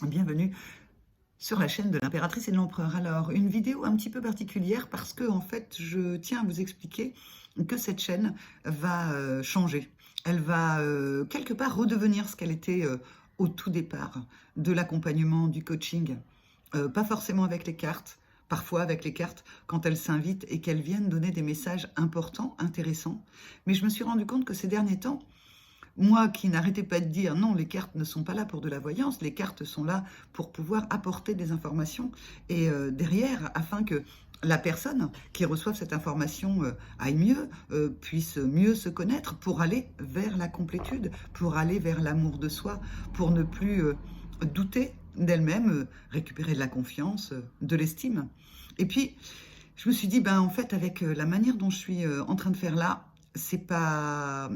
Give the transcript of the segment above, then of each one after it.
Bienvenue sur la chaîne de l'impératrice et de l'empereur. Alors, une vidéo un petit peu particulière parce que, en fait, je tiens à vous expliquer que cette chaîne va changer. Elle va quelque part redevenir ce qu'elle était au tout départ de l'accompagnement, du coaching. Pas forcément avec les cartes, parfois avec les cartes quand elles s'invitent et qu'elles viennent donner des messages importants, intéressants. Mais je me suis rendu compte que ces derniers temps, moi qui n'arrêtais pas de dire non, les cartes ne sont pas là pour de la voyance, les cartes sont là pour pouvoir apporter des informations et derrière, afin que la personne qui reçoive cette information aille mieux, puisse mieux se connaître pour aller vers la complétude, pour aller vers l'amour de soi, pour ne plus douter d'elle-même, récupérer de la confiance, de l'estime. Et puis, je me suis dit, ben en fait, avec la manière dont je suis en train de faire là, c'est pas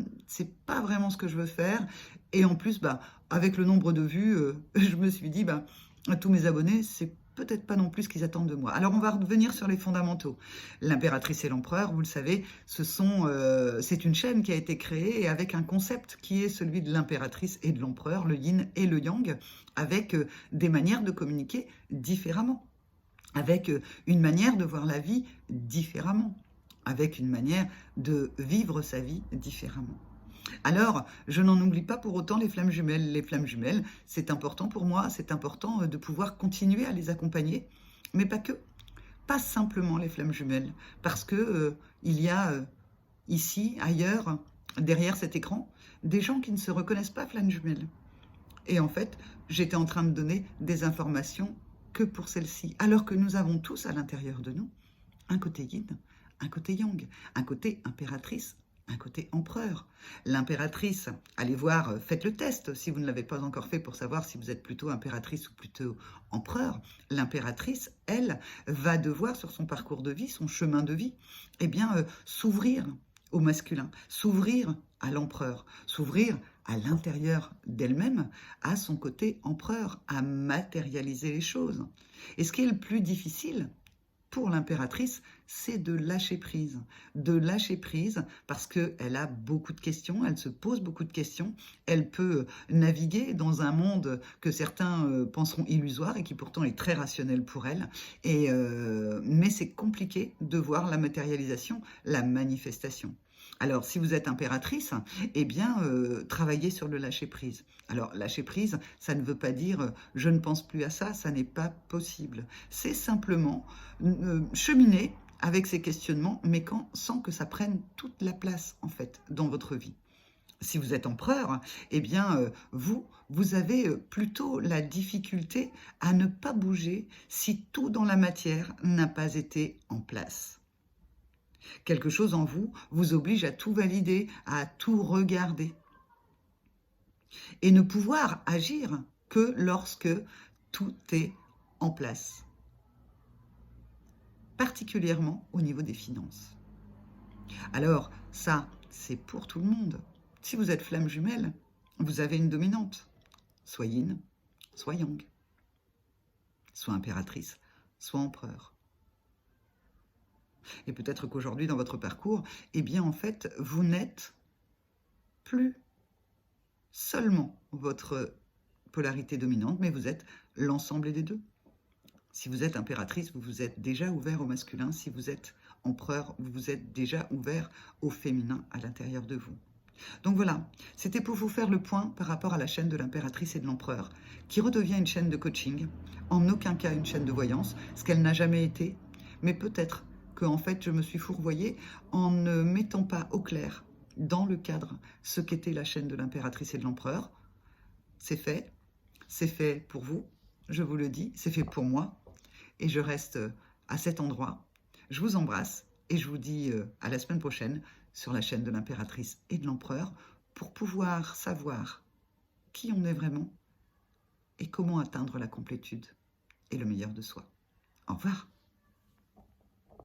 vraiment ce que je veux faire. Et en plus, bah, avec le nombre de vues, je me suis dit, bah, à tous mes abonnés, c'est peut-être pas non plus ce qu'ils attendent de moi. Alors, on va revenir sur les fondamentaux. L'impératrice et l'empereur, vous le savez, c'est une chaîne qui a été créée avec un concept qui est celui de l'impératrice et de l'empereur, le yin et le yang, avec des manières de communiquer différemment, avec une manière de voir la vie différemment, avec une manière de vivre sa vie différemment. Alors, je n'en oublie pas pour autant les flammes jumelles. Les flammes jumelles, c'est important pour moi, c'est important de pouvoir continuer à les accompagner, mais pas que, pas simplement les flammes jumelles, parce que il y a ici, ailleurs, derrière cet écran, des gens qui ne se reconnaissent pas flammes jumelles. Et en fait, j'étais en train de donner des informations que pour celle-ci, alors que nous avons tous à l'intérieur de nous un côté yin, un côté yang, un côté impératrice, un côté empereur. L'impératrice, allez voir, faites le test si vous ne l'avez pas encore fait pour savoir si vous êtes plutôt impératrice ou plutôt empereur. L'impératrice, elle, va devoir sur son parcours de vie, son chemin de vie, eh bien, s'ouvrir au masculin, s'ouvrir à l'empereur, s'ouvrir à l'intérieur d'elle-même, à son côté empereur, à matérialiser les choses. Et ce qui est le plus difficile pour l'impératrice, c'est de lâcher prise parce qu'elle a beaucoup de questions, elle se pose beaucoup de questions, elle peut naviguer dans un monde que certains penseront illusoire et qui pourtant est très rationnel pour elle, mais c'est compliqué de voir la matérialisation, la manifestation. Alors, si vous êtes impératrice, eh bien, travaillez sur le lâcher-prise. Alors, lâcher-prise, ça ne veut pas dire je ne pense plus à ça, ça n'est pas possible. C'est simplement cheminer avec ces questionnements, mais sans que ça prenne toute la place, en fait, dans votre vie. Si vous êtes empereur, eh bien, vous avez plutôt la difficulté à ne pas bouger si tout dans la matière n'a pas été en place. Quelque chose en vous vous oblige à tout valider, à tout regarder et ne pouvoir agir que lorsque tout est en place, particulièrement au niveau des finances. Alors ça, c'est pour tout le monde. Si vous êtes flamme jumelle, vous avez une dominante, soit yin, soit yang, soit impératrice, soit empereur. Et peut-être qu'aujourd'hui, dans votre parcours, eh bien, en fait, vous n'êtes plus seulement votre polarité dominante, mais vous êtes l'ensemble des deux. Si vous êtes impératrice, vous vous êtes déjà ouvert au masculin. Si vous êtes empereur, vous vous êtes déjà ouvert au féminin à l'intérieur de vous. Donc voilà, c'était pour vous faire le point par rapport à la chaîne de l'impératrice et de l'empereur, qui redevient une chaîne de coaching, en aucun cas une chaîne de voyance, ce qu'elle n'a jamais été, mais peut-être que en fait je me suis fourvoyée en ne mettant pas au clair dans le cadre ce qu'était la chaîne de l'impératrice et de l'empereur. C'est fait pour vous, je vous le dis, c'est fait pour moi, et je reste à cet endroit. Je vous embrasse et je vous dis à la semaine prochaine sur la chaîne de l'impératrice et de l'empereur pour pouvoir savoir qui on est vraiment et comment atteindre la complétude et le meilleur de soi. Au revoir.